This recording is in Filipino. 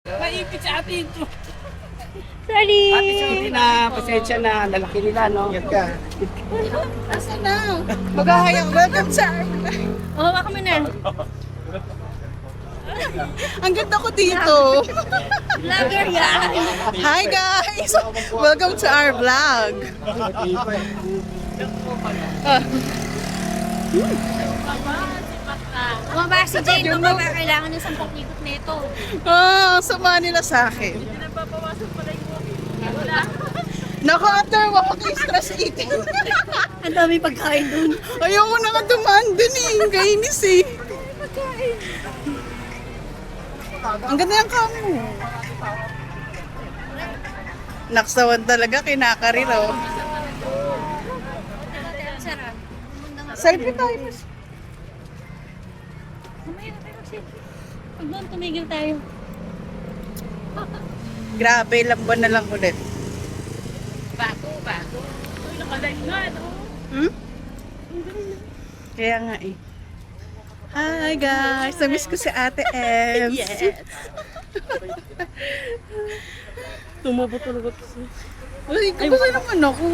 Maipit sa atin ito. Sorry! Ate Shorty na, pasensya na, lalaki nila, no? Yan ka. Asa na? Maghahayang welcome sa Armalite. Oh, baka mo na. Ang ganda ko dito. Vlogger yan! Hi guys! Welcome to our vlog. Bumaba si Jane, bumaba. Kailangan ng 10 ikot nito. Sama nila sa akin. Naku, after walking, stress eating. Ang dami pagkain dun. Ayaw mo na nga dumaan din eh. Kainis eh. Ang ganda yung kamo. Naksawan talaga, kinakarir oh. Sarap. Selfie tayo. Mamaya na tayo mag-selfie. Pag doon, tumigil tayo. Grabe, lamban na lang ulit. Bago. Uy, nakalive na, no? Hmm? Kaya nga eh. Hi guys! Namiss ko si Ate Ems. Yes. Tumabot talaga kasi. Uy, kamusta naman ako?